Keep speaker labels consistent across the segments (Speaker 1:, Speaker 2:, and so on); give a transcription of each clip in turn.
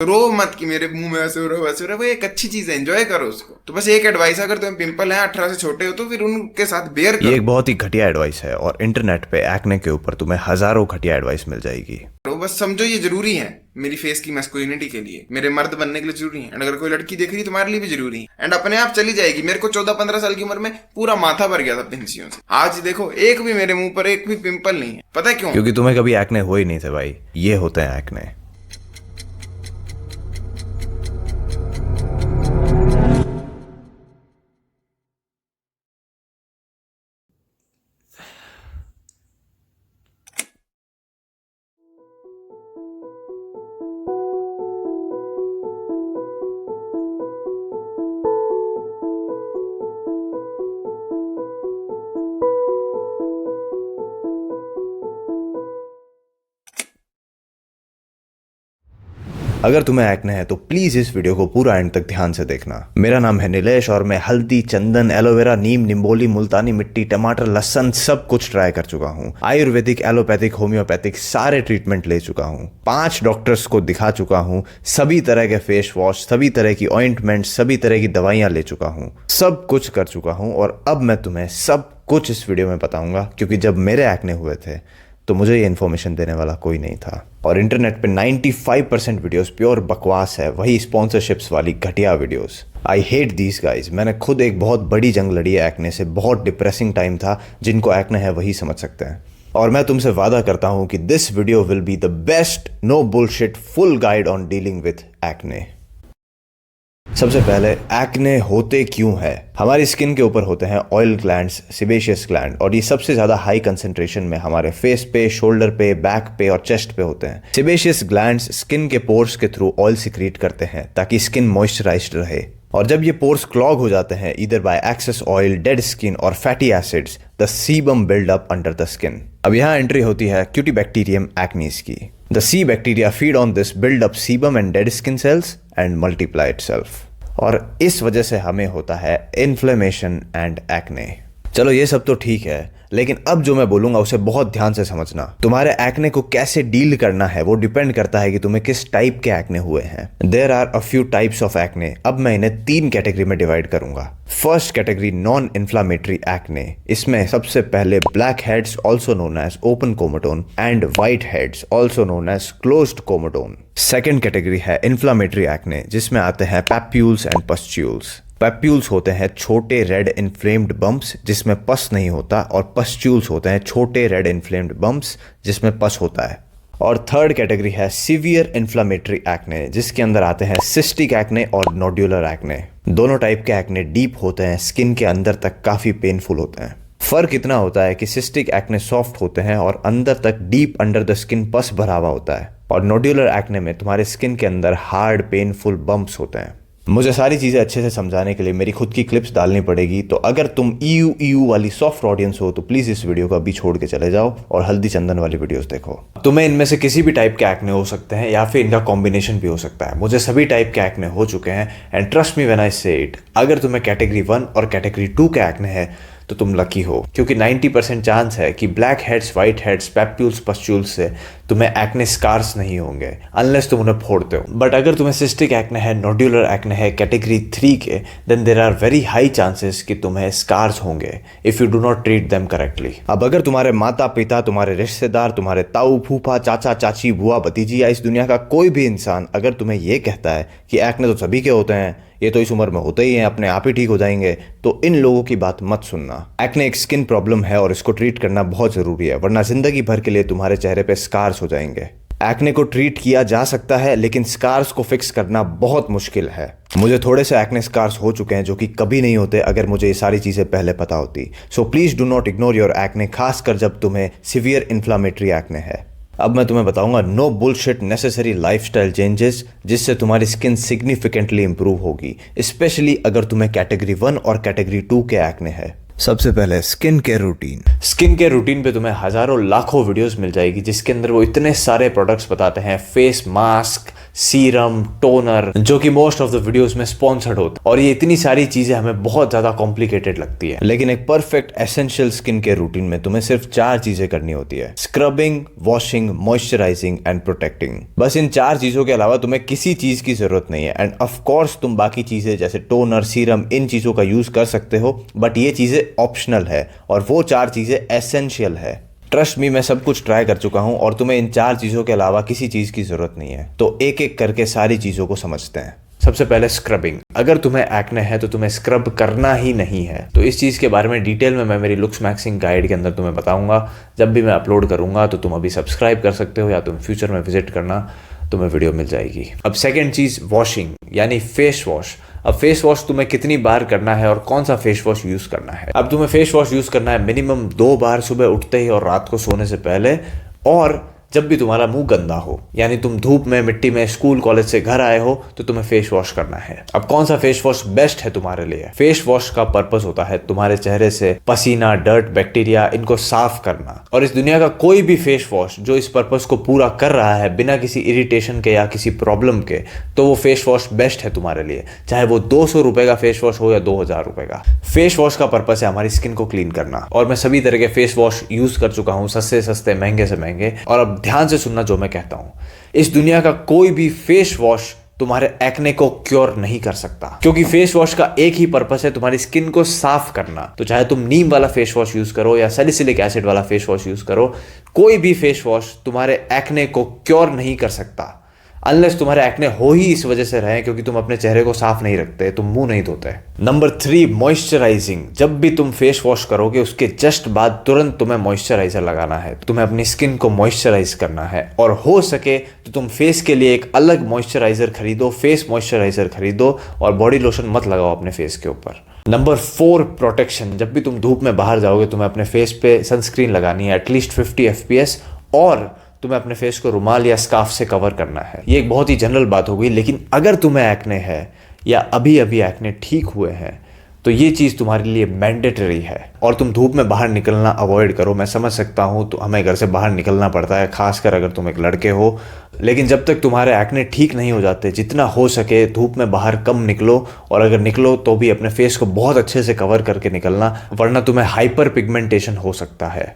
Speaker 1: रो मत कि मेरे मुंह में ऐसे हो रहा है वैसे हो रहा है, वो एक अच्छी चीज है, एंजॉय करो उसको। तो बस एक एडवाइस, अगर तुम्हें पिंपल है 18 से छोटे हो तो फिर उनके साथ बेयर
Speaker 2: ये
Speaker 1: करो।
Speaker 2: एक बहुत ही घटिया एडवाइस है और इंटरनेट पे एक्ने के ऊपर तुम्हें हजारों घटिया एडवाइस मिल जाएगी।
Speaker 1: बस समझो ये जरूरी है मेरी फेस की मैस्कुलिनिटी के लिए, मेरे मर्द बनने के लिए जरूरी है। एंड अगर कोई लड़की देख रही है तुम्हारे लिए भी जरूरी है। एंड अपने आप चली जाएगी। मेरे को 14-15 साल की उम्र में पूरा माथा भर गया था पिंसियों से। आज देखो एक भी मेरे मुंह पर एक भी पिंपल नहीं है। पता है क्यों?
Speaker 2: क्योंकि तुम्हें कभी एक्ने हो ही नहीं थे भाई, ये होते हैं एक्ने। अगर तुम्हें एक्ने है तो प्लीज इस वीडियो को पूरा एंड तक ध्यान से देखना। मेरा नाम है नीलेश और मैं हल्दी, चंदन, एलोवेरा, नीम, निम्बोली, मुल्तानी मिट्टी, टमाटर, लहसन सब कुछ ट्राई कर चुका हूँ। आयुर्वेदिक, एलोपैथिक, होम्योपैथिक सारे ट्रीटमेंट ले चुका हूँ। 5 डॉक्टर्स को दिखा चुका हूँ। सभी तरह के फेस वॉश, सभी तरह की ऑइंटमेंट, सभी तरह की दवाइयाँ ले चुका हूँ। सब कुछ कर चुका हूँ और अब मैं तुम्हें सब कुछ इस वीडियो में बताऊंगा, क्योंकि जब मेरे एक्ने हुए थे तो मुझे ये इन्फॉर्मेशन देने वाला कोई नहीं था। और इंटरनेट पे 95% वीडियोस प्योर बकवास है, वही स्पॉन्सरशिप्स वाली घटिया videos. I hate these guys. मैंने खुद एक बहुत बड़ी जंग लड़ी है एक्ने से। बहुत डिप्रेसिंग टाइम था। जिनको एक्ने है वही समझ सकते हैं। और मैं तुमसे वादा करता हूं कि this video will be the best no bullshit full guide on dealing with acne. सबसे पहले, एक्ने होते क्यों है? हमारी स्किन के ऊपर होते हैं ऑयल ग्लैंड्स, सिबेशियस ग्लैंड, और ये सबसे ज्यादा हाई कंसेंट्रेशन में हमारे फेस पे, शोल्डर पे, बैक पे और चेस्ट पे होते हैं। सिबेशियस ग्लैंड्स स्किन के पोर्स के थ्रू ऑयल सिक्रीट करते हैं ताकि स्किन मॉइस्चराइज्ड रहे। और जब ये पोर्स क्लॉग हो जाते हैं either by excess oil, dead skin और fatty acids, the sebum build up under the skin. अब यहाँ एंट्री होती है क्यूटिबैक्टीरियम एक्नीस की। The c bacteria feed on this build up sebum and dead skin cells and multiply itself. और इस वजह से हमें होता है इन्फ्लेमेशन एंड एक्ने। चलो ये सब तो ठीक है, लेकिन अब जो मैं बोलूंगा उसे बहुत ध्यान से समझना। तुम्हारे एक्ने को कैसे डील करना है वो डिपेंड करता है कि तुम्हें किस टाइप के एक्ने हुए हैं। There are a few types of acne. अब मैं इन्हें 3 कैटेगरी में डिवाइड करूंगा। First category, non inflammatory acne. इसमें सबसे पहले black heads also known as open comedone and white heads also known as closed comedone. Second category है inflammatory acne, जिसमें आते हैं पैप्यूल्स एंड पस्ट्यूल्स। पैप्यूल्स होते हैं छोटे रेड इन्फ्लेम्ड बम्प्स जिसमें पस नहीं होता, और पस्ट्यूल्स होते हैं छोटे रेड इन्फ्लेम्ड बम्प्स जिसमें पस होता है। और थर्ड कैटेगरी है सीवियर इन्फ्लामेटरी एक्ने, जिसके अंदर आते हैं सिस्टिक एक्ने और नोड्यूलर एक्ने। दोनों टाइप के एक्ने डीप होते हैं, स्किन के अंदर तक काफी पेनफुल होते हैं। फर्क इतना होता है कि सिस्टिक एक्ने सॉफ्ट होते हैं और अंदर तक डीप अंडर द स्किन पस भरा हुआ होता है, और नोड्यूलर एक्ने में तुम्हारे स्किन के अंदर हार्ड पेनफुल बम्प्स होते हैं। मुझे सारी चीज़ें अच्छे से समझाने के लिए मेरी खुद की क्लिप्स डालनी पड़ेगी, तो अगर तुम EU वाली सॉफ्ट ऑडियंस हो तो प्लीज़ इस वीडियो को अभी छोड़ के चले जाओ और हल्दी चंदन वाली वीडियोस देखो। तुम्हें इनमें से किसी भी टाइप के एक्ने हो सकते हैं या फिर इनका कॉम्बिनेशन भी हो सकता है। मुझे सभी टाइप के एक्ने हो चुके हैं, and trust me when I से इट, अगर तुम्हें कैटेगरी 1 और कैटेगरी 2 के एक्ने है तो तुम लकी हो, क्योंकि 90% चांस है कि black heads, white heads, papules, pustules से तुम्हें एक्ने स्कार्स नहीं होंगे अनलेस तुम उन्हें फोड़ते हो। बट अगर तुम्हें सिस्टिक एक्ने है, नोड्यूलर एक्ने है कैटेगरी 3 के, then there are very high chances कि तुम्हें स्कार्स होंगे if you do not treat them correctly. अब अगर तुम्हारे माता पिता, तुम्हारे रिश्तेदार, तुम्हारे ताऊ, फूफा, चाचा, चाची, बुआ, भतीजी या इस दुनिया का कोई भी इंसान अगर तुम्हें यह कहता है कि एक्ने तो सभी के होते हैं, ये तो इस उम्र में होते ही हैं, अपने आप ही ठीक हो जाएंगे, तो इन लोगों की बात मत सुनना। एक्ने एक स्किन प्रॉब्लम है और इसको ट्रीट करना बहुत जरूरी है, वरना जिंदगी भर के लिए तुम्हारे चेहरे पे स्कार्स हो जाएंगे। एक्ने को ट्रीट किया जा सकता है, लेकिन स्कार्स को फिक्स करना बहुत मुश्किल है। मुझे थोड़े से एक्ने स्कार्स हो चुके हैं जो कि कभी नहीं होते अगर मुझे ये सारी चीजें पहले पता होती। So please do not ignore your acne, खासकर जब तुम्हें सीवियर इन्फ्लामेटरी एक्ने है। अब मैं तुम्हें बताऊंगा no bullshit necessary lifestyle changes जिससे तुम्हारी स्किन सिग्निफिकेंटली इंप्रूव होगी, स्पेशली अगर तुम्हें कैटेगरी 1 और कैटेगरी 2 के एक्ने है। सबसे पहले skin care routine. Skin care routine पे तुम्हें हजारों लाखों वीडियोस मिल जाएगी जिसके अंदर वो इतने सारे प्रोडक्ट्स बताते हैं, फेस मास्क, सीरम, टोनर, जो कि मोस्ट ऑफ द वीडियोस में स्पॉन्सर्ड होता है। और ये इतनी सारी चीजें हमें बहुत ज्यादा कॉम्प्लिकेटेड लगती है, लेकिन एक perfect essential skin care routine में तुम्हें सिर्फ 4 चीजें करनी होती है: scrubbing, washing, moisturising and protecting. बस इन 4 चीजों के अलावा तुम्हें किसी चीज की जरूरत नहीं है। एंड ऑफ कोर्स तुम बाकी चीजें जैसे टोनर, सीरम, इन चीजों का यूज कर सकते हो, बट ये चीजें ऑप्शनल है और वो 4 चीजें एसेंशियल है। ट्रस्ट मी, मैं सब कुछ ट्राई कर चुका हूं और तुम्हें इन 4 चीजों के अलावा किसी चीज की जरूरत नहीं है। तो एक एक करके सारी चीजों को समझते हैं। सबसे पहले स्क्रबिंग। अगर तुम्हें एक्ने है तो तुम्हें स्क्रब करना ही नहीं है। तो इस चीज के बारे में डिटेल में मैं मेरी लुक्स मैक्सिंग गाइड के अंदर तुम्हें बताऊंगा। जब भी मैं अपलोड करूंगा तो तुम अभी सब्सक्राइब कर सकते हो या तुम फ्यूचर में विजिट करना, तुम्हें वीडियो मिल जाएगी। अब सेकेंड चीज, वॉशिंग यानी फेस वॉश। अब फेस वॉश तुम्हें कितनी बार करना है और कौन सा फेस वॉश यूज करना है? अब तुम्हें फेस वॉश यूज करना है मिनिमम 2 बार, सुबह उठते ही और रात को सोने से पहले, और जब भी तुम्हारा मुंह गंदा हो, यानी तुम धूप में, मिट्टी में, स्कूल कॉलेज से घर आए हो तो तुम्हें फेस वॉश करना है। अब कौन सा फेस वॉश बेस्ट है तुम्हारे लिए? फेस वॉश का पर्पस होता है तुम्हारे चेहरे से पसीना, डर्ट, बैक्टीरिया, इनको साफ करना। और इस दुनिया का कोई भी फेस वॉश जो इस पर्पस को पूरा कर रहा है बिना किसी इरिटेशन के या किसी प्रॉब्लम के, तो वो फेस वॉश बेस्ट है तुम्हारे लिए। चाहे वो 200 रुपए का फेस वॉश हो या 2000 रुपए का। फेस वॉश का पर्पस है हमारी स्किन को क्लीन करना, और मैं सभी तरह के फेस वॉश यूज कर चुका हूं, सस्ते सस्ते, महंगे से महंगे। और अब ध्यान से सुनना जो मैं कहता हूं, इस दुनिया का कोई भी फेस वॉश तुम्हारे एक्ने को क्योर नहीं कर सकता, क्योंकि फेस वॉश का एक ही पर्पस है तुम्हारी स्किन को साफ करना। तो चाहे तुम नीम वाला फेस वॉश यूज करो या सैलिसिलिक एसिड वाला फेस वॉश यूज करो, कोई भी फेस वॉश तुम्हारे एक्ने को क्योर नहीं कर सकता, अनलेस तुम्हारे एक्ने हो ही इस वजह से रहे क्योंकि तुम अपने चेहरे को साफ नहीं रखते, तुम मुंह नहीं धोते। Number 3, moisturising. जब भी तुम फेस वॉश करोगे उसके जस्ट बाद तुरंत तुम्हें मॉइस्चराइजर लगाना है। तुम्हें अपनी स्किन को मॉइस्चराइज करना है, और हो सके तो तुम फेस के लिए एक अलग मॉइस्चराइजर खरीदो, फेस मॉइस्चराइजर खरीदो, और बॉडी लोशन मत लगाओ अपने फेस के ऊपर। Number 4, protection. जब भी तुम धूप में बाहर जाओगे तुम्हें अपने फेस पे सनस्क्रीन लगानी है, एटलीस्ट 50 FPS, और तुम्हें अपने फेस को रुमाल या स्कार्फ से कवर करना है। ये एक बहुत ही जनरल बात हो गई, लेकिन अगर तुम्हें एक्ने है या अभी अभी एक्ने ठीक हुए हैं तो ये चीज़ तुम्हारे लिए मैंडेटरी है। और तुम धूप में बाहर निकलना अवॉइड करो। मैं समझ सकता हूँ तो हमें घर से बाहर निकलना पड़ता है, खासकर अगर तुम एक लड़के हो, लेकिन जब तक तुम्हारे एक्ने ठीक नहीं हो जाते, जितना हो सके धूप में बाहर कम निकलो, और अगर निकलो तो भी अपने फेस को बहुत अच्छे से कवर करके निकलना, वरना तुम्हें हाइपर पिगमेंटेशन हो सकता है।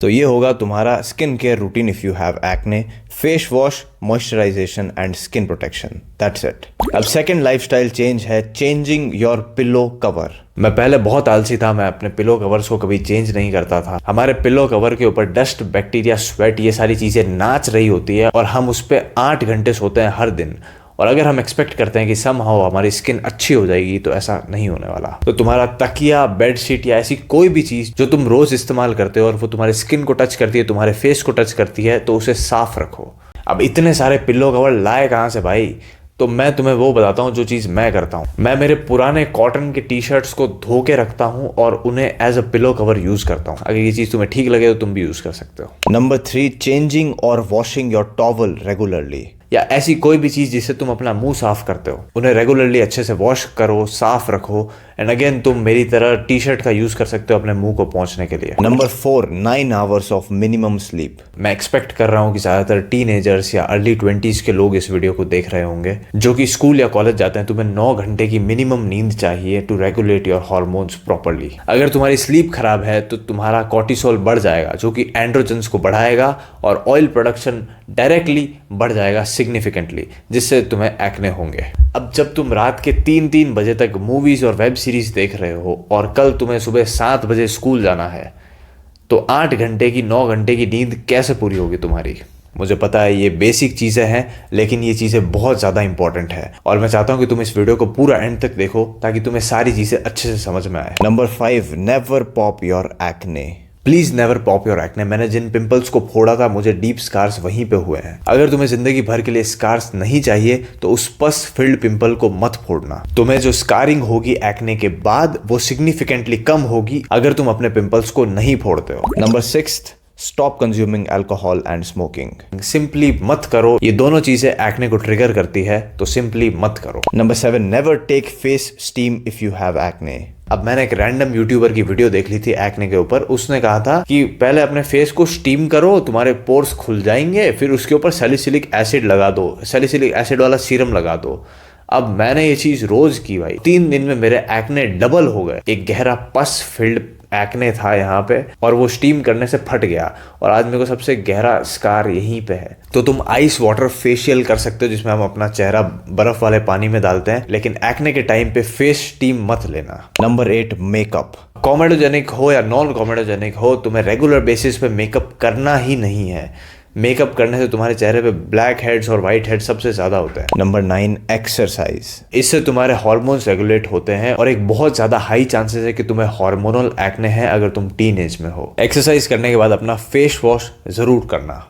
Speaker 2: तो ये होगा तुम्हारा skin care routine if you have acne: face wash, moisturisation and skin protection. That's it. अब सेकंड लाइफस्टाइल चेंज है चेंजिंग योर पिलो कवर। मैं पहले बहुत आलसी था, मैं अपने पिलो कवर्स को कभी चेंज नहीं करता था। हमारे पिलो कवर के ऊपर डस्ट, बैक्टीरिया, स्वेट, ये सारी चीजें नाच रही होती है, और हम उस पर 8 घंटे सोते हैं हर दिन। और अगर हम एक्सपेक्ट करते हैं कि समहाउ हमारी स्किन अच्छी हो जाएगी, तो ऐसा नहीं होने वाला। तो तुम्हारा तकिया, बेडशीट या ऐसी कोई भी चीज जो तुम रोज इस्तेमाल करते हो और वो तुम्हारी स्किन को टच करती है, तुम्हारे फेस को टच करती है, तो उसे साफ रखो। अब इतने सारे पिल्लो कवर लाए कहाँ से भाई? तो मैं तुम्हें वो बताता हूँ जो चीज मैं करता हूँ। मैं मेरे पुराने कॉटन के टी-शर्ट्स को धो के रखता हूँ और उन्हें as a pillow cover use करता हूँ। अगर ये चीज तुम्हें ठीक लगे तो तुम भी यूज कर सकते हो। नंबर 3, चेंजिंग और वॉशिंग योर टॉवल रेगुलरली। या ऐसी कोई भी चीज जिससे तुम अपना मुंह साफ करते हो, उन्हें रेगुलरली अच्छे से वॉश करो, साफ रखो। एंड अगेन तुम मेरी तरह टी-शर्ट का यूज कर सकते हो अपने मुंह को पोंछने के लिए। Number 4, 9 hours of minimum sleep. मैं एक्सपेक्ट कर रहा हूँ कि ज्यादातर टीनेजर्स या अर्ली 20s के लोग इस वीडियो को देख रहे होंगे, जो कि स्कूल या कॉलेज जाते हैं। तुम्हें 9 घंटे की मिनिमम नींद चाहिए to regulate your hormones properly. अगर तुम्हारी स्लीप खराब है तो तुम्हारा कॉर्टिसोल बढ़ जाएगा, जो कि एंड्रोजन्स को बढ़ाएगा, और ऑयल प्रोडक्शन डायरेक्टली बढ़ जाएगा सिग्निफिकेंटली, जिससे तुम्हें एक्ने होंगे। अब जब तुम रात के 3-3 बजे तक मूवीज और वेब सीरीज देख रहे हो और कल तुम्हें सुबह 7 बजे स्कूल जाना है, तो 8 घंटे की 9 घंटे की नींद कैसे पूरी होगी तुम्हारी? मुझे पता है ये बेसिक चीजें हैं, लेकिन ये चीजें बहुत ज्यादा इंपॉर्टेंट है, और मैं चाहता हूं कि तुम इस वीडियो को पूरा एंड तक देखो ताकि तुम्हें सारी चीजें अच्छे से समझ में आए। Number 5, never pop your acne. Please never pop your acne. मैंने जिन पिंपल्स को फोड़ा था, मुझे डीप स्कार्स वहीं पे हुए हैं। अगर तुम्हें जिंदगी भर के लिए स्कार्स नहीं चाहिए तो उस पस फिल्ड पिंपल को मत फोड़ना। तुम्हें जो स्कारिंग होगी एक्ने के बाद, वो सिग्निफिकेंटली कम होगी अगर तुम अपने पिंपल्स को नहीं फोड़ते हो। Number 6, stop consuming alcohol and smoking. Simply मत करो, ये दोनों चीजें एक्ने को ट्रिगर करती है, तो सिंपली मत करो। Number 7, never take face steam if you have acne. अब मैंने एक रैंडम यूट्यूबर की वीडियो देख ली थी एक्ने के ऊपर। उसने कहा था कि पहले अपने फेस को स्टीम करो, तुम्हारे पोर्स खुल जाएंगे, फिर उसके ऊपर सैलिसिलिक एसिड लगा दो, सैलिसिलिक एसिड वाला सीरम लगा दो। अब मैंने ये चीज रोज की भाई, 3 दिन में मेरे एक्ने डबल हो गए। एक गहरा पस फिल्ड एक्ने था यहाँ पे और वो स्टीम करने से फट गया और आज मेरे को सबसे गहरा स्कार यहीं पे है। तो तुम आइस वाटर फेशियल कर सकते हो जिसमें हम अपना चेहरा बर्फ वाले पानी में डालते हैं, लेकिन एक्ने के टाइम पे फेस स्टीम मत लेना। Number 8, makeup. कॉमेडोजेनिक हो या नॉन कॉमेडोजेनिक हो, तुम्हें रेगुलर बेसिस पे मेकअप करना ही नहीं है। मेकअप करने से तुम्हारे चेहरे पे ब्लैक हेड्स और वाइट हेड्स सबसे ज्यादा होते हैं। Number 9, exercise. इससे तुम्हारे हार्मोन्स रेगुलेट होते हैं और एक बहुत ज्यादा हाई चांसेस है कि तुम्हें हार्मोनल एक्ने है अगर तुम टीनेज में हो। एक्सरसाइज करने के बाद अपना फेस वॉश जरूर करना,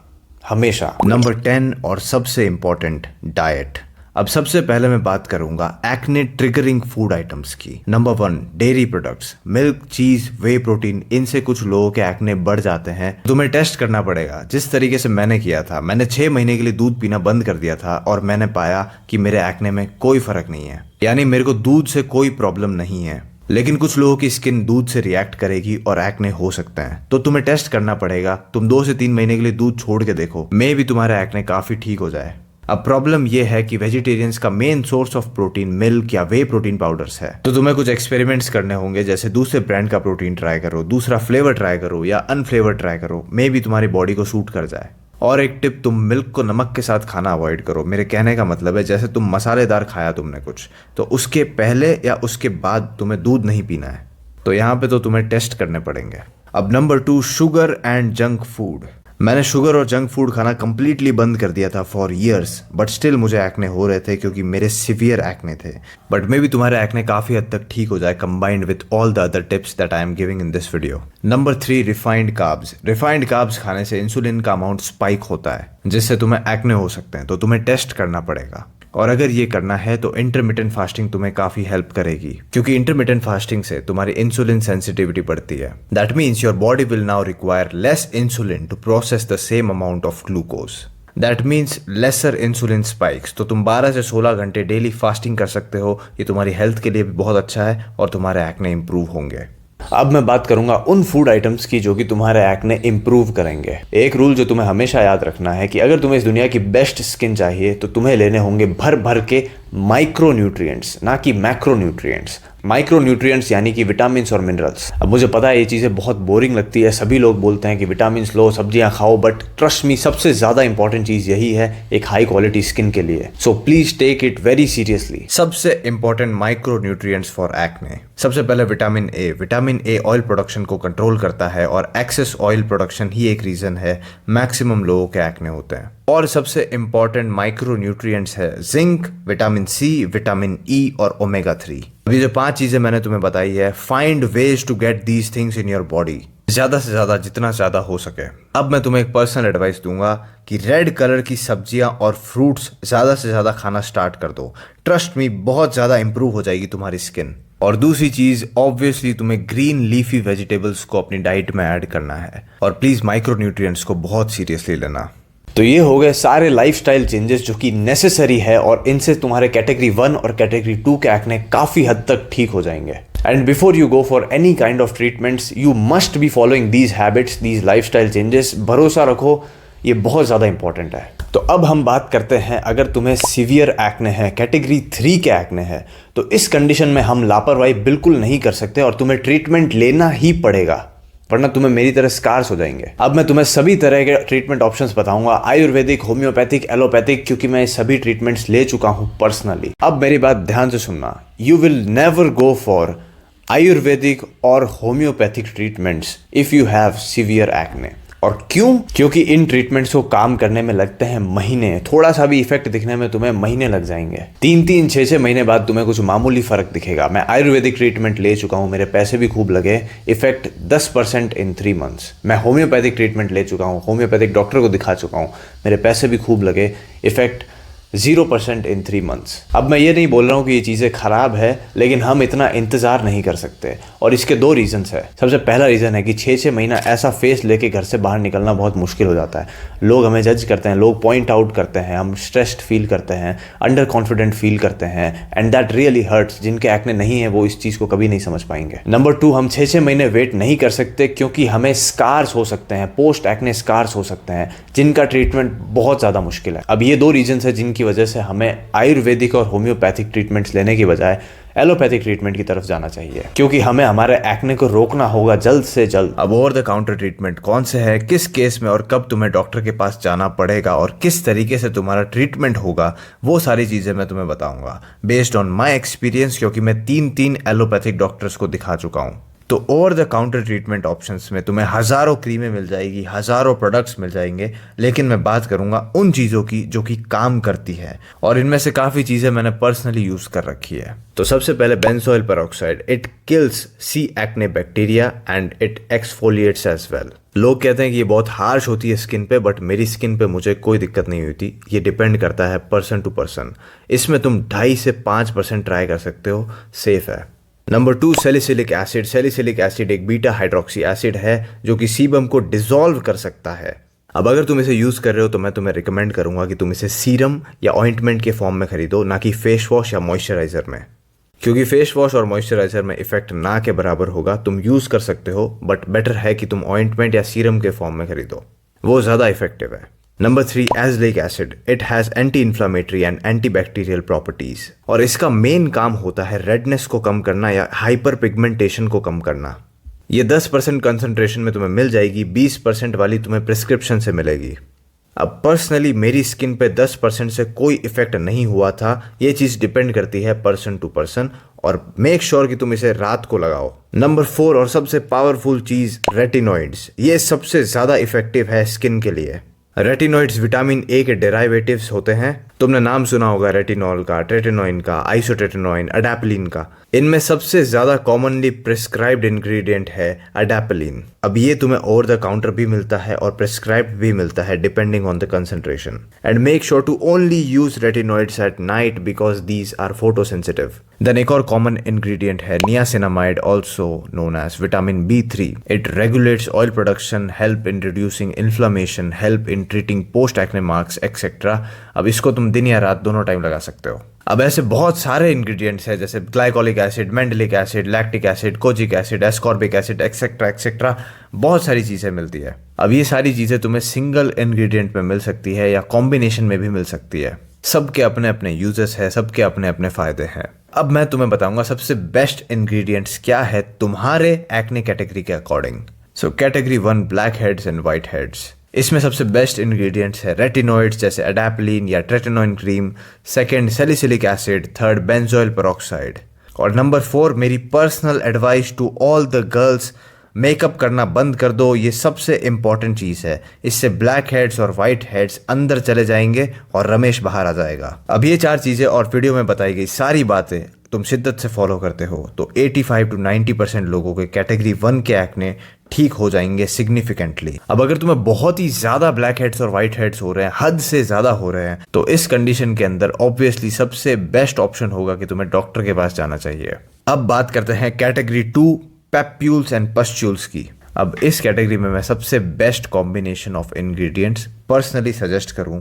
Speaker 2: हमेशा। नंबर 10 और सबसे इंपॉर्टेंट, डाइट। अब सबसे पहले मैं बात करूंगा एक्ने ट्रिगरिंग फूड आइटम्स की। नंबर 1, डेयरी प्रोडक्ट्स, मिल्क, चीज, वे प्रोटीन। इनसे कुछ लोगों के एक्ने बढ़ जाते हैं। तुम्हें टेस्ट करना पड़ेगा जिस तरीके से मैंने किया था। मैंने 6 महीने के लिए दूध पीना बंद कर दिया था और मैंने पाया कि मेरे एक्ने में कोई फर्क नहीं है, यानी मेरे को दूध से कोई प्रॉब्लम नहीं है। लेकिन कुछ लोगों की स्किन दूध से रिएक्ट करेगी और एक्ने हो सकते हैं, तो तुम्हें टेस्ट करना पड़ेगा। तुम 2 से 3 महीने के लिए दूध छोड़ के देखो, मे भी तुम्हारा एक्ने काफी ठीक हो जाए। अब प्रॉब्लम यह है कि वेजिटेरियंस का main source of protein milk या वे प्रोटीन पाउडर्स है, तो तुम्हें कुछ एक्सपेरिमेंट्स करने होंगे, जैसे दूसरे ब्रांड का प्रोटीन ट्राई करो, दूसरा फ्लेवर ट्राई करो या अनफ्लेवर ट्राई करो, मे भी तुम्हारी बॉडी को सूट कर जाए। और एक टिप, तुम मिल्क को नमक के साथ खाना अवॉइड करो। मेरे कहने का मतलब है जैसे तुम मसालेदार खाया तुमने कुछ, तो उसके पहले या उसके बाद तुम्हें दूध नहीं पीना है। तो यहाँ पे तो तुम्हें टेस्ट करने पड़ेंगे। अब number 2, sugar and junk food. मैंने शुगर और जंक फूड खाना कंप्लीटली बंद कर दिया था फॉर इयर्स, बट स्टिल मुझे एक्ने हो रहे थे क्योंकि मेरे सिवियर एक्ने थे। बट मे भी तुम्हारे एक्ने काफी हद तक ठीक हो जाए combined with all the other tips that I am giving in this video. Number 3, refined carbs. Refined carbs खाने से इंसुलिन का अमाउंट स्पाइक होता है जिससे तुम्हें एक्ने हो सकते हैं, तो तुम्हें टेस्ट करना पड़ेगा। और अगर ये करना है तो इंटरमिटेंट फास्टिंग तुम्हें काफी हेल्प करेगी, क्योंकि इंटरमिटेंट फास्टिंग से तुम्हारी इंसुलिन सेंसिटिविटी बढ़ती है। That means your body will now require less insulin to process the same amount of glucose. That means lesser insulin spikes. तो तुम 12 से 16 घंटे डेली फास्टिंग कर सकते हो। ये तुम्हारी हेल्थ के लिए भी बहुत अच्छा है और तुम्हारे एक्ने इंप्रूव होंगे। अब मैं बात करूंगा उन फूड आइटम्स की जो कि तुम्हारे एक्ने इंप्रूव करेंगे। एक रूल जो तुम्हें हमेशा याद रखना है कि अगर तुम्हें इस दुनिया की बेस्ट स्किन चाहिए तो तुम्हें लेने होंगे भर भर के माइक्रो न्यूट्रिएंट्स, ना कि मैक्रो न्यूट्रिएंट्स। माइक्रो न्यूट्रिएंट्स यानी कि विटामिन और मिनरल्स। अब मुझे पता है ये चीज़ें बहुत बोरिंग लगती है, सभी लोग बोलते हैं कि विटामिन लो, सब्जियां खाओ, बट ट्रस्ट मी, सबसे ज़्यादा इंपॉर्टेंट चीज़ यही है एक हाई क्वालिटी स्किन के लिए। So please take it very seriously. सबसे important micro nutrients for acne. सबसे पहले vitamin A. Vitamin A oil production को कंट्रोल करता है और एक्सेस ऑयल प्रोडक्शन ही एक रीजन है मैक्सिमम लोगों के एक्ने होते हैं। और सबसे इंपॉर्टेंट माइक्रो न्यूट्रिएंट्स है zinc, vitamin C, vitamin E और ओमेगा 3। अभी जो 5 चीजें मैंने तुम्हें बताई है, find ways to get these things in your body, ज्यादा से ज्यादा जितना ज्यादा हो सके। अब मैं तुम्हें एक पर्सनल एडवाइस दूंगा कि रेड कलर की सब्जियां और फ्रूट्स ज्यादा से ज्यादा खाना स्टार्ट कर दो। ट्रस्ट मी, बहुत ज्यादा इंप्रूव हो जाएगी तुम्हारी स्किन। और दूसरी चीज, ऑब्वियसली तुम्हें ग्रीन लीफी वेजिटेबल्स को अपनी डाइट में ऐड करना है और प्लीज माइक्रो न्यूट्रिएंट्स को बहुत सीरियसली लेना। तो ये हो गए सारे लाइफस्टाइल चेंजेस जो कि नेसेसरी है और इनसे तुम्हारे कैटेगरी 1 और कैटेगरी 2 के एक्ने काफी हद तक ठीक हो जाएंगे। And before you go for any kind of treatments, you must be following these habits, these lifestyle changes. भरोसा रखो, ये बहुत ज्यादा इंपॉर्टेंट है। तो अब हम बात करते हैं, अगर तुम्हें सीवियर एक्ने है, कैटेगरी 3 के एक्ने है, तो इस कंडीशन में हम लापरवाही बिल्कुल नहीं कर सकते और तुम्हें ट्रीटमेंट लेना ही पड़ेगा, वरना तुम्हें मेरी तरह स्कार्स हो जाएंगे। अब मैं तुम्हें सभी तरह के ट्रीटमेंट ऑप्शंस बताऊंगा, आयुर्वेदिक, होम्योपैथिक, एलोपैथिक, क्योंकि मैं सभी ट्रीटमेंट्स ले चुका हूं पर्सनली। अब मेरी बात ध्यान से सुनना, you will never go for ayurvedic और homeopathic treatments if you have severe acne. और क्यों? क्योंकि इन ट्रीटमेंट्स को काम करने में लगते हैं महीने, थोड़ा सा भी इफेक्ट दिखने में तुम्हें महीने लग जाएंगे। 3-3, 6-6 महीने बाद तुम्हें कुछ मामूली फर्क दिखेगा। मैं आयुर्वेदिक ट्रीटमेंट ले चुका हूं, मेरे पैसे भी खूब लगे, इफेक्ट 10% इन 3 मंथ्स। मैं होम्योपैथिक ट्रीटमेंट ले चुका हूं, होम्योपैथिक डॉक्टर को दिखा चुका हूं, मेरे पैसे भी खूब लगे, इफेक्ट 0% इन 3 months। अब मैं ये नहीं बोल रहा हूँ कि ये चीज़ें ख़राब है, लेकिन हम इतना इंतज़ार नहीं कर सकते और इसके 2 रीज़न्स है। सबसे पहला रीज़न है कि 6-6 महीना ऐसा फेस लेके घर से बाहर निकलना बहुत मुश्किल हो जाता है। लोग हमें जज करते हैं, लोग पॉइंट आउट करते हैं, हम स्ट्रेस्ड फील करते हैं, अंडर कॉन्फिडेंट फील करते हैं, एंड दैट रियली हर्ट्स। जिनके एक्ने नहीं है वो इस चीज़ को कभी नहीं समझ पाएंगे। नंबर 2, हम 6-6 महीने वेट नहीं कर सकते क्योंकि हमें स्कार्स हो सकते हैं, पोस्ट एक्ने स्कार्स हो सकते हैं, जिनका ट्रीटमेंट बहुत ज़्यादा मुश्किल है। अब ये 2 रीजंस है जिनकी वजह से हमें आयुर्वेदिक और होम्योपैथिक ट्रीटमेंट्स लेने की बजाय एलोपैथिक ट्रीटमेंट की तरफ जाना चाहिए, क्योंकि हमें हमारे एक्ने को रोकना होगा जल्द से जल्द। अब ओवर द काउंटर ट्रीटमेंट कौन से है, किस केस में और कब तुम्हें डॉक्टर के पास जाना पड़ेगा और किस तरीके से तुम्हारा ट्रीटमेंट होगा, वो सारी चीज़ें मैं तुम्हें बताऊंगा बेस्ड ऑन माई एक्सपीरियंस, क्योंकि मैं 3 एलोपैथिक डॉक्टर्स को दिखा चुका हूँ। तो over the counter treatment options में तुम्हें हज़ारों क्रीमें मिल जाएगी, हज़ारों प्रोडक्ट्स मिल जाएंगे, लेकिन मैं बात करूंगा उन चीज़ों की जो कि काम करती है, और इनमें से काफ़ी चीज़ें मैंने पर्सनली यूज़ कर रखी है। तो सबसे पहले benzoyl peroxide, it kills C acne bacteria and it exfoliates as well. लोग कहते हैं कि ये बहुत हार्श होती है स्किन पे, बट मेरी स्किन पे मुझे कोई दिक्कत नहीं हुई थी। ये डिपेंड करता है पर्सन टू पर्सन। इसमें तुम 2.5 से 5% ट्राई कर सकते हो, सेफ है। Number 2, salicylic acid. Salicylic acid एक बीटा हाइड्रोक्सी एसिड है जो कि सीबम को डिसॉल्व कर सकता है। अब अगर तुम इसे यूज़ कर रहे हो तो मैं तुम्हें रिकमेंड करूंगा कि तुम इसे सीरम या ऑइंटमेंट के फॉर्म में खरीदो, ना कि फेस वॉश या मॉइस्चराइजर में, क्योंकि फेस वॉश और मॉइस्चराइजर में इफेक्ट ना के बराबर होगा। तुम यूज़ कर सकते हो, बट बेटर है कि तुम ऑइंटमेंट या सीरम के फॉर्म में खरीदो, वो ज़्यादा इफेक्टिव है। Number 3, azelaic acid. It has anti inflammatory and antibacterial properties, और इसका मेन काम होता है रेडनेस को कम करना या हाइपर पिगमेंटेशन को कम करना। ये 10% कंसंट्रेशन में तुम्हें मिल जाएगी, 20% वाली तुम्हें प्रिस्क्रिप्शन से मिलेगी। अब पर्सनली मेरी स्किन पे 10% से कोई इफेक्ट नहीं हुआ था। ये चीज़ डिपेंड करती है पर्सन टू पर्सन, और मेक श्योर कि तुम इसे रात को लगाओ। नंबर 4 और सबसे पावरफुल चीज़, रेटिनॉइड्स। ये सबसे ज़्यादा इफेक्टिव है स्किन के लिए। रेटिनॉइड्स विटामिन ए के डेराइवेटिव्स होते हैं। तुमने नाम सुना होगा रेटिनॉल का, ट्रेटिनोइन का, आइसोट्रेटिनोइन, अडैप्लिन का। इनमें सबसे ज़्यादा कॉमनली प्रिस्क्राइब्ड इंग्रेडिएंट है अडैप्लिन। अब ये तुम्हें ओवर द काउंटर भी मिलता है और प्रिस्क्राइब्ड भी मिलता है depending on the concentration. And make sure to only use retinoids at night because these are photosensitive. Then एक और कॉमन इंग्रेडिएंट है niacinamide, also known as vitamin B3। It regulates oil production, help in reducing inflammation, help in treating post acne marks etcetera. अब इसको तुम दिन या रात दोनों टाइम लगा सकते हो। अब ऐसे बहुत सारे इंग्रेडिएंट्स हैं जैसे glycolic acid, mandelic acid, lactic acid, kojic acid, ascorbic acid etcetera etcetera, बहुत सारी चीज़ें मिलती है। अब ये सारी चीज़ें तुम्हें सिंगल इंग्रेडिएंट में मिल सकती है या कॉम्बिनेशन में भी मिल सकती है। सबके अपने अपने यूजेस है, सबके अपने अपने फायदे हैं। अब मैं तुम्हें बताऊंगा सबसे बेस्ट इंग्रेडिएंट्स क्या है तुम्हारे एक्ने कैटेगरी के according. So category 1, blackheads and whiteheads. इसमें सबसे बेस्ट इंग्रेडिएंट्स है रेटिनॉइड्स जैसे अडैप्लिन या tretinoin cream, second salicylic acid, third benzoyl peroxide, और नंबर 4 मेरी personal advice to all the girls, makeup करना बंद कर दो। ये सबसे इंपॉर्टेंट चीज़ है। इससे ब्लैक हेड्स और वाइट हेड्स अंदर चले जाएंगे और रमेश बाहर आ जाएगा। अब ये 4 चीज़ें और वीडियो में बताई गई सारी बातें तुम शिद्दत से फॉलो करते हो तो 85 to 90% लोगों के कैटेगरी 1 के एक्ने ठीक हो जाएंगे सिग्निफिकेंटली। अब अगर तुम्हें बहुत ही ज्यादा ब्लैक हेड्स और वाइट हेड्स हो रहे हैं, हद से ज्यादा हो रहे हैं, तो इस कंडीशन के अंदर ऑब्वियसली सबसे बेस्ट ऑप्शन होगा कि तुम्हें डॉक्टर के पास जाना चाहिए। अब बात करते हैं कैटेगरी 2, पैप्यूल्स एंड पस्ट्यूल्स की। अब इस कैटेगरी में मैं सबसे best combination of ingredients personally suggest करूं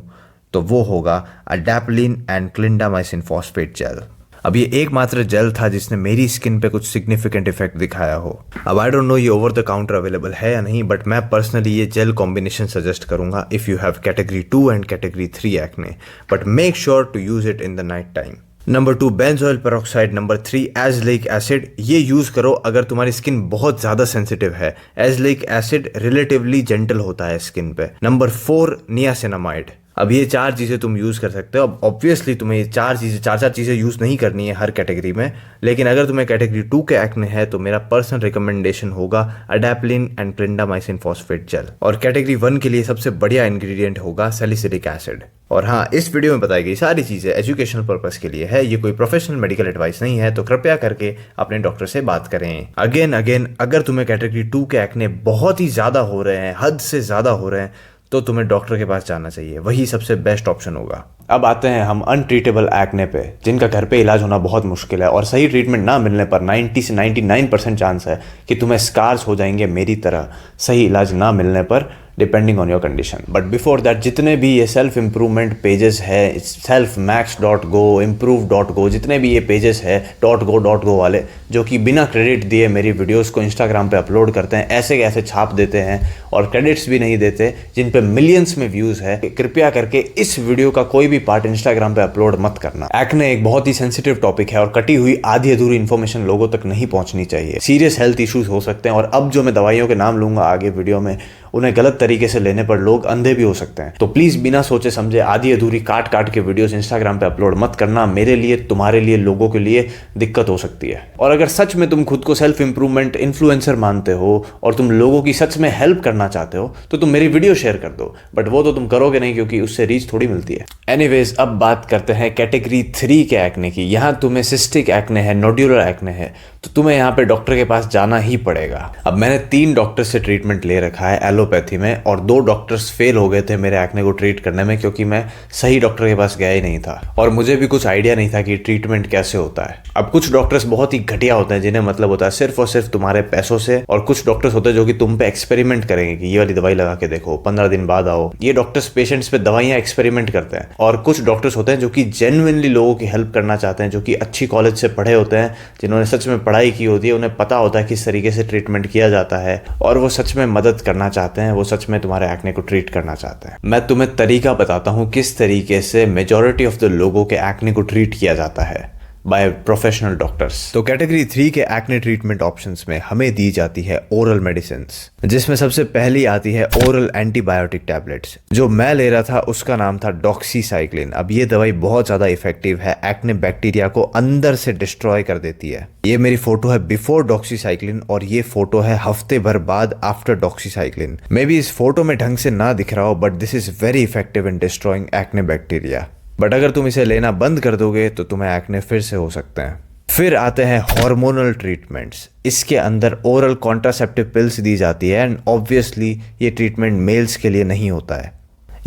Speaker 2: तो वो होगा अडैप्लिन एंड क्लिंडामाइसिन फॉस्फेट जेल। अब ये एकमात्र जेल था जिसने मेरी स्किन पे कुछ सिग्निफिकेंट इफेक्ट दिखाया हो। अब आई डोंट नो ये ओवर द काउंटर अवेलेबल है या नहीं, बट मैं पर्सनली ये जेल कॉम्बिनेशन सजेस्ट करूंगा if you have category 2 and category 3 acne, but make sure to use it in the night time. Number 2 benzoyl peroxide, number 3 azelaic acid. ये use करो अगर तुम्हारी स्किन बहुत ज़्यादा सेंसिटिव है। एज़लिक एसिड रिलेटिवली जेंटल होता है स्किन पे। Number 4 niacinamide. अब ये 4 चीज़ें तुम यूज़ कर सकते हो। अब ऑब्वियसली तुम्हें ये 4 चीज़ें यूज़ नहीं करनी है हर कैटेगरी में, लेकिन अगर तुम्हें कैटेगरी 2 के एक्ने है तो मेरा पर्सनल रिकमेंडेशन होगा अडैप्लिन एंड क्लिंडामाइसिन फॉस्फेट जेल, और कैटेगरी 1 के लिए सबसे बढ़िया इंग्रेडिएंट होगा सैलिसिलिक एसिड। और हाँ, इस वीडियो में बताई गई सारी चीज़ें एजुकेशनल पर्पस के लिए है, ये कोई प्रोफेशनल मेडिकल एडवाइस नहीं है, तो कृपया करके अपने डॉक्टर से बात करें। अगेन अगर तुम्हें कैटेगरी 2 के एक्ने बहुत ही ज़्यादा हो रहे हैं, हद से ज़्यादा हो रहे हैं, तो तुम्हें डॉक्टर के पास जाना चाहिए, वही सबसे बेस्ट ऑप्शन होगा। अब आते हैं हम अनट्रीटेबल एक्ने पे, जिनका घर पे इलाज होना बहुत मुश्किल है और सही ट्रीटमेंट ना मिलने पर 90 से 99% चांस है कि तुम्हें स्कार्स हो जाएंगे मेरी तरह, सही इलाज ना मिलने पर, depending on your condition. But before that, जितने भी ये सेल्फ इम्प्रूवमेंट पेजेस है, selfmax.go, improve.go, जितने भी ये पेजेस है .go वाले, जो कि बिना क्रेडिट दिए मेरी वीडियोस को इंस्टाग्राम पे अपलोड करते हैं, ऐसे कैसे छाप देते हैं और क्रेडिट्स भी नहीं देते, जिन पे मिलियंस में व्यूज़ है, कृपया करके इस वीडियो का कोई भी पार्ट इंस्टाग्राम पे अपलोड मत करना। एक्ने एक बहुत ही सेंसिटिव टॉपिक है और कटी हुई आधी अधूरी इन्फॉर्मेशन लोगों तक नहीं पहुंचनी चाहिए। सीरियस हेल्थ इश्यूज हो सकते हैं और अब जो मैं दवाइयों के नाम लूंगा आगे वीडियो में, उन्हें गलत तरीके से लेने पर लोग अंधे भी हो सकते हैं। तो प्लीज बिना सोचे समझे आधी अधूरी काट के वीडियोस इंस्टाग्राम पे अपलोड मत करना। मेरे लिए, तुम्हारे लिए, लोगों के लिए दिक्कत हो सकती है। और अगर सच में तुम खुद को सेल्फ इंप्रूवमेंट इन्फ्लुएंसर मानते हो और तुम लोगों की सच में हेल्प करना चाहते हो तो तुम मेरी वीडियो शेयर कर दो, बट वो तो तुम करोगे नहीं क्योंकि उससे रीच थोड़ी मिलती है। एनीवेज, अब बात करते हैं कैटेगरी 3 के एक्ने की। यहाँ तुम्हें सिस्टिक एक्ने है, नोड्यूलर एक्ने है, तो तुम्हें यहाँ पे डॉक्टर के पास जाना ही पड़ेगा। अब मैंने 3 डॉक्टर से ट्रीटमेंट ले रखा है एलोपैथी में और 2 डॉक्टर्स फेल हो गए थे मेरे एक्ने को ट्रीट करने में, क्योंकि मैं सही डॉक्टर के पास गया ही नहीं था और मुझे भी कुछ आइडिया नहीं था कि ट्रीटमेंट कैसे होता है। अब कुछ डॉक्टर्स बहुत ही घटिया होते हैं जिन्हें मतलब होता है सिर्फ और सिर्फ तुम्हारे पैसों से, और कुछ डॉक्टर्स होते हैं जो कि तुम पे एक्सपेरिमेंट करेंगे कि ये वाली दवाई लगा के देखो, 15 दिन बाद आओ। ये डॉक्टर्स पेशेंट्स पे दवाइयां एक्सपेरिमेंट करते हैं। और कुछ डॉक्टर्स होते हैं जो कि जेन्युइनली लोगों की हेल्प करना चाहते हैं, जो कि अच्छी कॉलेज से पढ़े होते हैं, जिन्होंने सच में पढ़ाई की होती है, उन्हें पता होता है किस तरीके से ट्रीटमेंट किया जाता है और वो सच में मदद करना चाहते हैं, वो सच में तुम्हारे एक्ने को ट्रीट करना चाहते हैं। मैं तुम्हें तरीका बताता हूँ किस तरीके से मेजॉरिटी ऑफ द लोगों के एक्ने को ट्रीट किया जाता है बाय प्रोफेशनल डॉक्टर्स। तो कैटेगरी 3 के एक्ने ट्रीटमेंट ऑप्शंस में हमें दी जाती है ओरल मेडिसिन, जिसमें सबसे पहली आती है ओरल एंटीबायोटिक टैबलेट्स। जो मैं ले रहा था उसका नाम था डॉक्सीसाइक्लिन। अब ये दवाई बहुत ज्यादा इफेक्टिव है, एक्ने बैक्टीरिया को अंदर से डिस्ट्रॉय कर देती है। ये मेरी फोटो है बिफोर डॉक्सीसाइक्लिन और ये फोटो है हफ्ते भर बाद आफ्टर डॉक्सीसाइक्लिन। मे बी इस फोटो में ढंग से ना दिख रहा हो, but this is very effective in destroying acne bacteria. But अगर तुम इसे लेना बंद कर दोगे तो तुम्हें एक्ने फिर से हो सकते हैं। फिर आते हैं हार्मोनल ट्रीटमेंट्स। इसके अंदर ओरल कॉन्ट्रासेप्टिव पिल्स दी जाती है एंड ऑब्वियसली ये ट्रीटमेंट मेल्स के लिए नहीं होता है।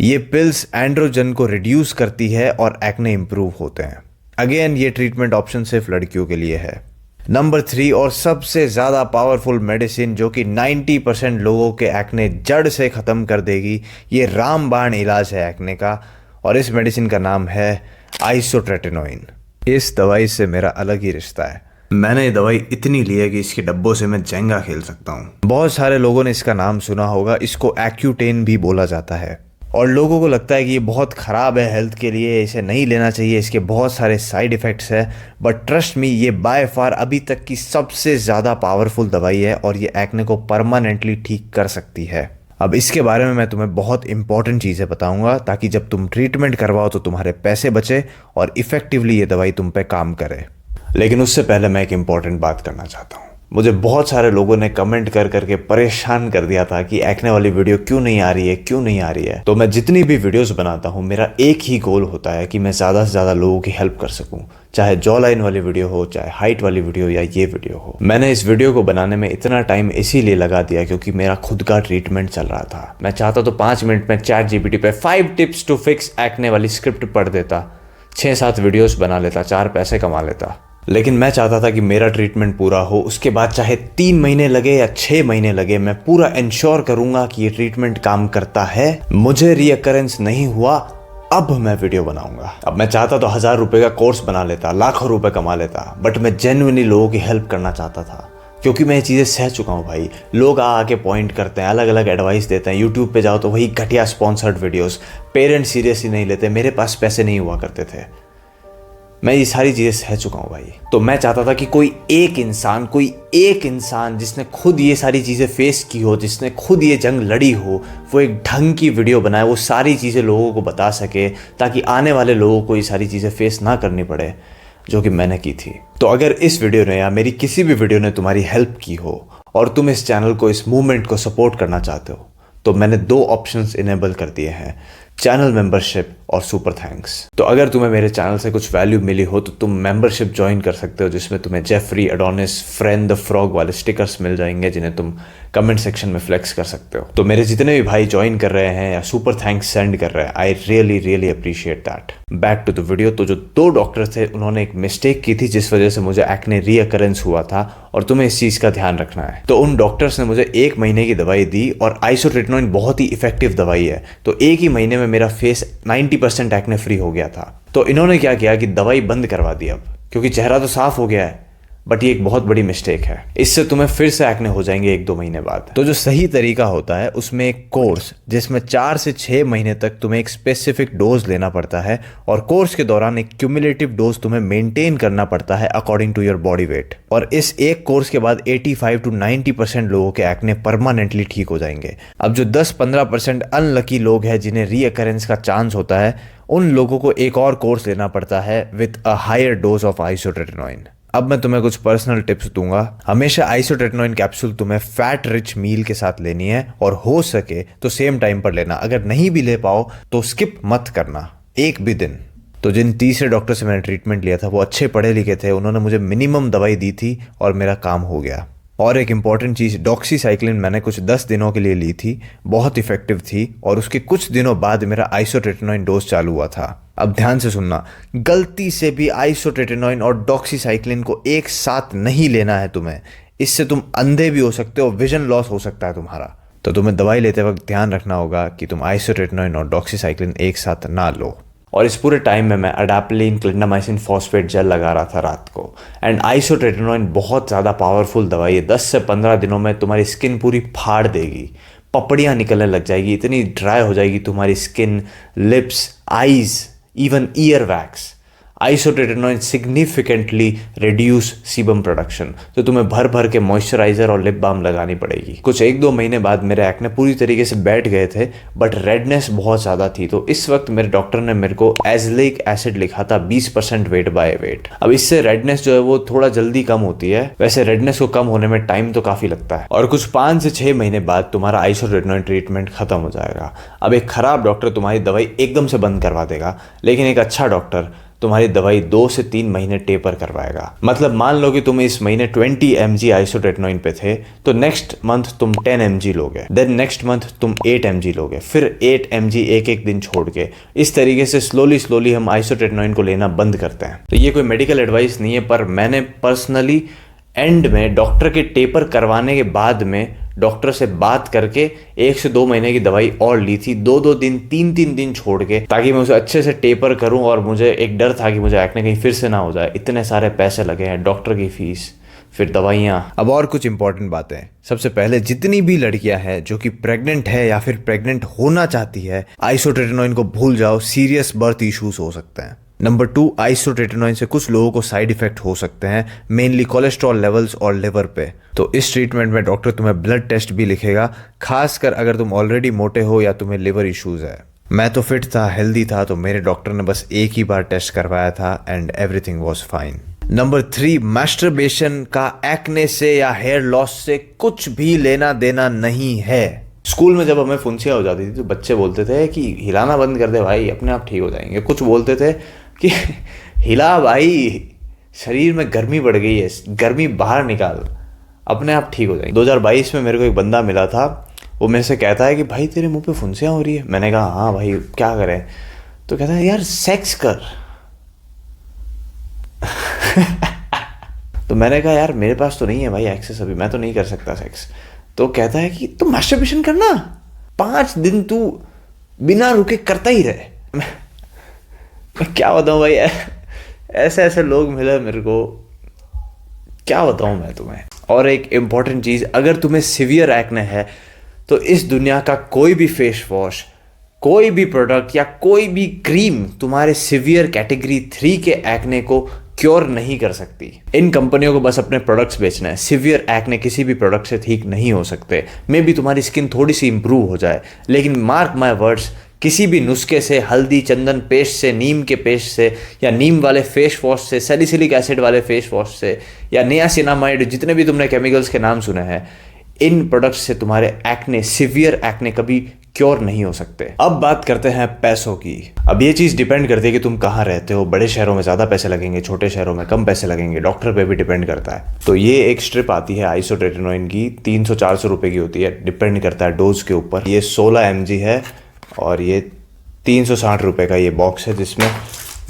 Speaker 2: ये पिल्स एंड्रोजन को रिड्यूस करती है और एक्ने इंप्रूव होते हैं। अगेन ये ट्रीटमेंट ऑप्शन सिर्फ लड़कियों के लिए है। नंबर 3 और सबसे ज्यादा पावरफुल मेडिसिन जो कि 90% लोगों के एक्ने जड़ से खत्म कर देगी, ये रामबाण इलाज है एक्ने का, और इस मेडिसिन का नाम है आइसोट्रेटिनोइन। इस दवाई से मेरा अलग ही रिश्ता है। मैंने ये दवाई इतनी ली है कि इसके डब्बों से मैं जेंगा खेल सकता हूँ। बहुत सारे लोगों ने इसका नाम सुना होगा, इसको एक्यूटेन भी बोला जाता है और लोगों को लगता है कि ये बहुत ख़राब है हेल्थ के लिए, इसे नहीं लेना चाहिए, इसके बहुत सारे साइड इफ़ेक्ट्स हैं। बट ट्रस्ट मी, ये बाय फार अभी तक की सबसे ज़्यादा पावरफुल दवाई है और ये एक्ने को परमानेंटली ठीक कर सकती है। अब इसके बारे में मैं तुम्हें बहुत इंपॉर्टेंट चीज़ें बताऊंगा ताकि जब तुम ट्रीटमेंट करवाओ तो तुम्हारे पैसे बचे और इफेक्टिवली ये दवाई तुम पे काम करे। लेकिन उससे पहले मैं एक इंपॉर्टेंट बात करना चाहता हूँ। मुझे बहुत सारे लोगों ने कमेंट कर करके परेशान कर दिया था कि एक्ने वाली वीडियो क्यों नहीं आ रही है, क्यों नहीं आ रही है। तो मैं जितनी भी वीडियोस बनाता हूँ, मेरा एक ही गोल होता है कि मैं ज़्यादा से ज़्यादा लोगों की हेल्प कर सकूँ, चाहे जॉ लाइन वाली वीडियो हो, चाहे हाइट वाली वीडियो या ये वीडियो हो। मैंने इस वीडियो को बनाने में इतना टाइम इसीलिए लगा दिया क्योंकि मेरा खुद का ट्रीटमेंट चल रहा था। मैं चाहता तो 5 मिनट में ChatGPT पे 5 टिप्स टू फिक्स एक्ने वाली स्क्रिप्ट पढ़ देता, 6-7 वीडियोस बना लेता, 4 पैसे कमा लेता। लेकिन मैं चाहता था कि मेरा ट्रीटमेंट पूरा हो, उसके बाद चाहे 3 महीने लगे या 6 महीने लगे, मैं पूरा इंश्योर करूंगा कि ये ट्रीटमेंट काम करता है। मुझे रीअकरेंस नहीं हुआ, अब मैं वीडियो बनाऊंगा। अब मैं चाहता तो 1000 रुपए का कोर्स बना लेता, लाखों रुपए कमा लेता, बट मैं जेन्युइनली लोगों की हेल्प करना चाहता था क्योंकि मैं ये चीज़ें सह चुका हूँ भाई। लोग आके पॉइंट करते हैं, अलग अलग एडवाइस देते हैं, यूट्यूब पे जाओ तो वही घटिया स्पॉन्सर्ड वीडियोस, पेरेंट्स सीरियसली नहीं लेते, मेरे पास पैसे नहीं हुआ करते थे। मैं ये सारी चीज़ें सह चुका हूँ भाई। तो मैं चाहता था कि कोई एक इंसान जिसने खुद ये सारी चीज़ें फेस की हो, जिसने खुद ये जंग लड़ी हो, वो एक ढंग की वीडियो बनाए, वो सारी चीज़ें लोगों को बता सके ताकि आने वाले लोगों को ये सारी चीज़ें फेस ना करनी पड़े जो कि मैंने की थी। तो अगर इस वीडियो ने या मेरी किसी भी वीडियो ने तुम्हारी हेल्प की हो और तुम इस चैनल को, इस मूवमेंट को सपोर्ट करना चाहते हो, तो मैंने 2 ऑप्शंस इनेबल कर दिए हैं, चैनल मेंबरशिप और सुपर थैंक्स। तो अगर तुम्हें मेरे चैनल से कुछ वैल्यू मिली हो तो तुम मेंबरशिप ज्वाइन कर सकते हो, जिसमें तुम्हें Jeffrey, Adonis, friend the frog वाले स्टिकर्स मिल जाएंगे जिन्हें तुम कमेंट सेक्शन में फ्लेक्स कर सकते हो। तो मेरे जितने भी भाई ज्वाइन कर रहे हैं या सुपर थैंक्स सेंड कर रहे हैं, I really appreciate that. Back to the video. तो जो 2 डॉक्टर थे उन्होंने एक मिस्टेक की थी जिस वजह से मुझे एक्ने रीअकरेंस हुआ था, और तुम्हें इस चीज का ध्यान रखना है। तो उन डॉक्टर्स ने मुझे 1 महीने की दवाई दी, और आइसोट्रेटिनोइन बहुत ही इफेक्टिव दवाई है। तो 1 ही महीने में मेरा फेस 90% एक्ने फ्री हो गया था। तो इन्होंने क्या किया कि दवाई बंद करवा दी अब, क्योंकि चेहरा तो साफ हो गया है, बट ये एक बहुत बड़ी मिस्टेक है। इससे तुम्हें फिर से एक्ने हो जाएंगे 1-2 महीने बाद। तो जो सही तरीका होता है उसमें एक कोर्स, जिसमें 4 से 6 महीने तक तुम्हें एक स्पेसिफिक डोज लेना पड़ता है, और कोर्स के दौरान एक क्यूमुलेटिव डोज तुम्हें मेंटेन करना पड़ता है according to your body weight. और इस एक कोर्स के बाद 85 to 90% लोगों के एक्ने परमानेंटली ठीक हो जाएंगे। अब जो 10-15% अनलकी लोग हैं जिन्हें रीअकरेंस का चांस होता है, उन लोगों को एक और कोर्स लेना पड़ता है with a higher dose of isotretinoin. अब मैं तुम्हें कुछ पर्सनल टिप्स दूंगा। हमेशा आइसोट्रेटिनोइन कैप्सूल तुम्हें फैट रिच मील के साथ लेनी है, और हो सके तो सेम टाइम पर लेना। अगर नहीं भी ले पाओ तो स्किप मत करना एक भी दिन। तो जिन तीसरे डॉक्टर से मैंने ट्रीटमेंट लिया था वो अच्छे पढ़े लिखे थे, उन्होंने मुझे मिनिमम दवाई दी थी और मेरा काम हो गया। और एक इंपॉर्टेंट चीज़, डॉक्सीसाइक्लिन मैंने कुछ 10 दिनों के लिए ली थी, बहुत इफेक्टिव थी, और उसके कुछ दिनों बाद मेरा आइसोट्रेटिनोइन डोज चालू हुआ था। अब ध्यान से सुनना, गलती से भी आइसोट्रेटिनोइन और डॉक्सीसाइक्लिन को एक साथ नहीं लेना है तुम्हें। इससे तुम अंधे भी हो सकते हो, विजन लॉस हो सकता है तुम्हारा। तो तुम्हें दवाई लेते वक्त ध्यान रखना होगा कि तुम आइसोट्रेटिनोइन और डॉक्सीसाइक्लिन एक साथ ना लो। और इस पूरे टाइम में मैं अडाप्लिन क्लिंडामाइसिन फॉस्फेट जेल लगा रहा था रात को। एंड आइसोट्रेटिनोइन बहुत ज़्यादा पावरफुल दवाई है। 10 से 15 दिनों में तुम्हारी स्किन पूरी फाड़ देगी, पपड़ियाँ निकलने लग जाएगी, इतनी ड्राई हो जाएगी तुम्हारी skin, lips, eyes, even ear wax. Isotretinoin significantly reduce sebum production, तो तुम्हें भर भर के मॉइस्चराइजर और लिप बाम लगानी पड़ेगी। कुछ 1-2 महीने बाद मेरे एक्ने पूरी तरीके से बैठ गए थे, बट रेडनेस बहुत ज़्यादा थी। तो इस वक्त मेरे डॉक्टर ने मेरे को एज़लिक एसिड लिखा था 20% वेट बाय वेट। अब इससे रेडनेस जो है वो थोड़ा जल्दी कम होती है। वैसे रेडनेस को कम होने में टाइम तो काफ़ी लगता है, और कुछ 5 से 6 महीने बाद तुम्हारा आइसोट्रेटिनोइन ट्रीटमेंट खत्म हो जाएगा। अब एक खराब डॉक्टर तुम्हारी दवाई एकदम से बंद करवा देगा, लेकिन एक अच्छा डॉक्टर तुम्हारी दवाई 2 से 3 महीने टेपर करवाएगा। मतलब मान लो कि तुम इस महीने 20 mg आइसोट्रेटिनोइन पे थे, तो नेक्स्ट मंथ तुम 10 mg लोगे, देन नेक्स्ट मंथ तुम 8 mg लोगे, फिर 8 mg एक दिन छोड़ के। इस तरीके से स्लोली हम आइसोट्रेटिनोइन को लेना बंद करते हैं। तो ये कोई मेडिकल एडवाइस नहीं है, पर मैंने पर्सनली एंड में डॉक्टर के टेपर करवाने के बाद में डॉक्टर से बात करके 1 से 2 महीने की दवाई और ली थी, 2-2 दिन 3-3 दिन छोड़ के, ताकि मैं उसे अच्छे से टेपर करूं। और मुझे एक डर था कि मुझे एक्ने कहीं फिर से ना हो जाए। इतने सारे पैसे लगे हैं, डॉक्टर की फीस, फिर दवाइयाँ। अब और कुछ इंपॉर्टेंट बातें। सबसे पहले, जितनी भी लड़कियां हैं जो कि प्रेग्नेंट है या फिर प्रेग्नेंट होना चाहती है, आइसोट्रेटिनोइन को भूल जाओ, सीरियस बर्थ इश्यूज हो सकते हैं। नंबर 2, आइसोट्रेटिनोइन से कुछ लोगों को साइड इफेक्ट हो सकते हैं, मेनली कोलेस्ट्रॉल लेवल्स और लिवर पे। तो इस ट्रीटमेंट में डॉक्टर तुम्हें ब्लड टेस्ट भी लिखेगा, खासकर अगर तुम ऑलरेडी मोटे हो या तुम्हें लिवर इश्यूज है। मैं तो फिट था, हेल्दी था, तो मेरे डॉक्टर ने बस एक ही बार टेस्ट करवाया था and everything was fine. Number 3, masturbation का एक्ने से या हेयर लॉस से कुछ भी लेना देना नहीं है। स्कूल में जब हमें फुंसियाँ हो जाती थी तो बच्चे बोलते थे कि हिलाना बंद कर दे भाई, अपने आप ठीक हो जाएंगे। कुछ बोलते थे कि हिला भाई, शरीर में गर्मी बढ़ गई है, गर्मी बाहर निकाल, अपने आप ठीक हो जाएंगे। 2022 में मेरे को एक बंदा मिला था, वो मेरे से कहता है कि भाई तेरे मुंह पे फुंसियाँ हो रही है। मैंने कहा हाँ भाई क्या करें, तो कहता है यार सेक्स कर। तो मैंने कहा यार मेरे पास तो नहीं है भाई एक्सेस, अभी मैं तो नहीं कर सकता सेक्स। तो कहता है कि तू मास्टरबेशन करना, 5 दिन तू बिना रुके करता ही रहे। मैं क्या बताऊं भाई, ऐसे ऐसे लोग मिले मेरे को, क्या बताऊं मैं तुम्हें। और एक इंपॉर्टेंट चीज, अगर तुम्हें सिवियर एक्ने है तो इस दुनिया का कोई भी फेस वॉश, कोई भी प्रोडक्ट या कोई भी क्रीम तुम्हारे सिवियर कैटेगरी 3 के एक्ने को क्योर नहीं कर सकती। इन कंपनियों को बस अपने प्रोडक्ट्स बेचना है। सिवियर एक्ने किसी भी प्रोडक्ट से ठीक नहीं हो सकते। मे बी तुम्हारी स्किन थोड़ी सी इंप्रूव हो जाए, लेकिन मार्क माय वर्ड्स, किसी भी नुस्खे से, हल्दी चंदन पेस्ट से, नीम के पेस्ट से, या नीम वाले फेस वॉश से, सैलिसिलिक एसिड वाले फेस वॉश से, या नियासिनामाइड, जितने भी तुमने केमिकल्स के नाम सुने हैं, इन प्रोडक्ट्स से तुम्हारे एक्ने, सिवियर एक्ने कभी क्योर नहीं हो सकते। अब बात करते हैं पैसों की। अब ये चीज़ डिपेंड करती है कि तुम कहाँ रहते हो। बड़े शहरों में ज़्यादा पैसे लगेंगे, छोटे शहरों में कम पैसे लगेंगे, डॉक्टर पे भी डिपेंड करता है। तो ये एक स्ट्रिप आती है आइसोट्रेटिनोइन की, 300-400 रुपये की होती है, डिपेंड करता है डोज के ऊपर। ये 16 mg है और ये 360 रुपये का ये बॉक्स है जिसमें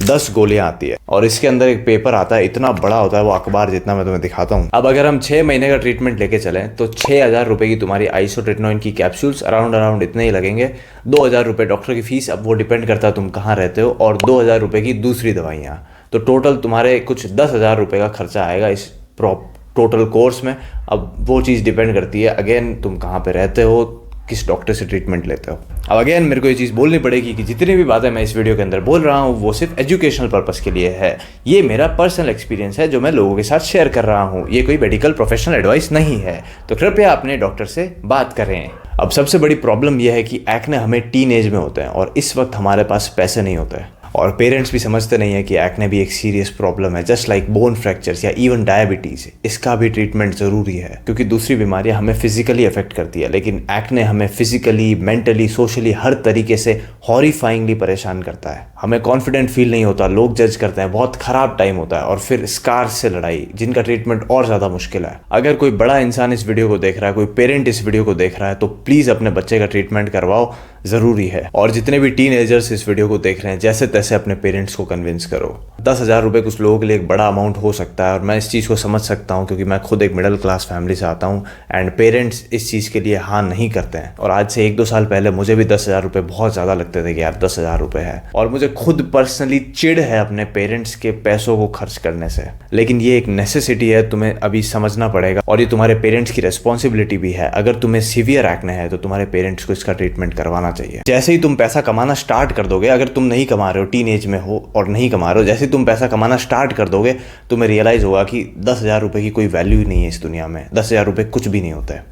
Speaker 2: 10 गोलियां आती है और इसके अंदर एक पेपर आता है, इतना बड़ा होता है वो अखबार जितना, मैं तुम्हें दिखाता हूँ। अब अगर हम 6 महीने का ट्रीटमेंट लेके चलें तो 6,000 रुपये की तुम्हारी आइसोट्रेटिनोइन की कैप्सूल्स अराउंड इतने ही लगेंगे। 2,000 रुपये डॉक्टर की फीस, अब वो डिपेंड करता है तुम कहाँ रहते हो, और 2,000 रुपये की दूसरी दवाइयाँ। तो टोटल तुम्हारे कुछ 10,000 रुपये का खर्चा आएगा इस टोटल कोर्स में। अब वो चीज़ डिपेंड करती है अगेन तुम कहाँ पे रहते हो, किस डॉक्टर से ट्रीटमेंट लेते हो। अब अगेन मेरे को ये चीज़ बोलनी पड़ेगी कि जितनी भी बातें मैं इस वीडियो के अंदर बोल रहा हूँ वो सिर्फ एजुकेशनल पर्पस के लिए है। ये मेरा पर्सनल एक्सपीरियंस है जो मैं लोगों के साथ शेयर कर रहा हूँ। ये कोई मेडिकल प्रोफेशनल एडवाइस नहीं है, तो कृपया अपने डॉक्टर से बात करें। अब सबसे बड़ी प्रॉब्लम यह है कि एक्ने हमें टीन एज में होते हैं और इस वक्त हमारे पास पैसे नहीं होते हैं, और पेरेंट्स भी समझते नहीं है कि एक्ने भी एक सीरियस प्रॉब्लम है, जस्ट लाइक बोन फ्रैक्चर्स या इवन डायबिटीज़। इसका भी ट्रीटमेंट ज़रूरी है क्योंकि दूसरी बीमारियां हमें फिजिकली अफेक्ट करती है, लेकिन एक्ने हमें फिजिकली, मेंटली, सोशली हर तरीके से हॉरिफाइंगली परेशान करता है। हमें कॉन्फिडेंट फील नहीं होता, लोग जज करते हैं, बहुत ख़राब टाइम होता है, और फिर स्कार्स से लड़ाई, जिनका ट्रीटमेंट और ज़्यादा मुश्किल है। अगर कोई बड़ा इंसान इस वीडियो को देख रहा है, कोई पेरेंट इस वीडियो को देख रहा है, तो प्लीज़ अपने बच्चे का ट्रीटमेंट करवाओ, ज़रूरी है। और जितने भी टीनएजर्स इस वीडियो को देख रहे हैं, जैसे तैसे अपने पेरेंट्स को कन्विंस करो। 10,000 रुपये कुछ लोगों के लिए एक बड़ा अमाउंट हो सकता है और मैं इस चीज़ को समझ सकता हूँ क्योंकि मैं खुद एक मिडिल क्लास फैमिली से आता हूँ, एंड पेरेंट्स इस चीज़ के लिए हाँ नहीं करते हैं। और आज से 1-2 साल पहले मुझे भी 10,000 रुपये बहुत ज़्यादा लगते थे कि यार 10,000 रुपये है, और मुझे खुद पर्सनली चिढ़ है अपने पेरेंट्स के पैसों को खर्च करने से। लेकिन ये एक नेसेसिटी है, तुम्हें अभी समझना पड़ेगा, और ये तुम्हारे पेरेंट्स की रिस्पॉन्सिबिलिटी भी है। अगर तुम्हें सीवियर एक्ने है तो तुम्हारे पेरेंट्स को इसका ट्रीटमेंट करवाना चाहिए। जैसे ही तुम पैसा कमाना स्टार्ट कर दोगे, अगर तुम नहीं कमा रहे हो, टीन एज में हो और नहीं कमा रहे हो, जैसे तुम पैसा कमाना स्टार्ट कर दोगे तुम्हें रियलाइज होगा कि 10,000 रुपये की कोई वैल्यू ही नहीं है इस दुनिया में। 10,000 रुपये कुछ भी नहीं होता है।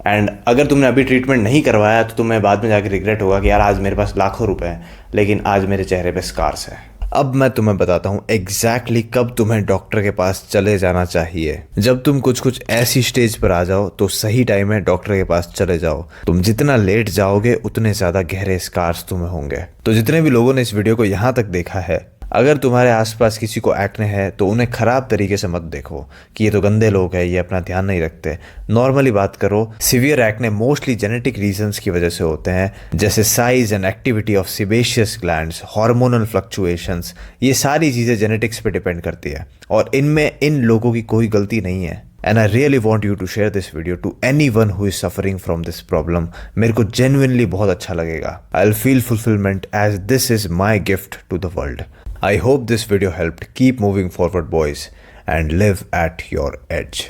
Speaker 2: एंड अगर तुमने अभी ट्रीटमेंट नहीं करवाया तो तुम्हें बाद में जाकर रिग्रेट होगा कि यार आज मेरे पास लाखों रुपए हैं लेकिन आज मेरे चेहरे पे स्कार्स है। अब मैं तुम्हें बताता हूँ एग्जैक्टली कब तुम्हें डॉक्टर के पास चले जाना चाहिए। जब तुम कुछ ऐसी स्टेज पर आ जाओ तो सही टाइम है डॉक्टर के पास चले जाओ। तुम जितना लेट जाओगे उतने ज़्यादा गहरे स्कार्स तुम्हें होंगे। तो जितने भी लोगों ने इस वीडियो को यहाँ तक देखा है, अगर तुम्हारे आसपास किसी को एक्ने है तो उन्हें ख़राब तरीके से मत देखो कि ये तो गंदे लोग हैं, ये अपना ध्यान नहीं रखते। नॉर्मली बात करो। Severe acne mostly genetic reasons की वजह से होते हैं, जैसे size and activity of sebaceous glands, hormonal fluctuations. ये सारी चीज़ें जेनेटिक्स पे डिपेंड करती है और इनमें इन लोगों की कोई गलती नहीं है। And I really want you to share this video to anyone who is suffering from this problem. मेरे को genuinely बहुत अच्छा लगेगा। I'll feel fulfillment as this is my gift to the world. I hope this video helped. Keep moving forward, boys, and live at your edge.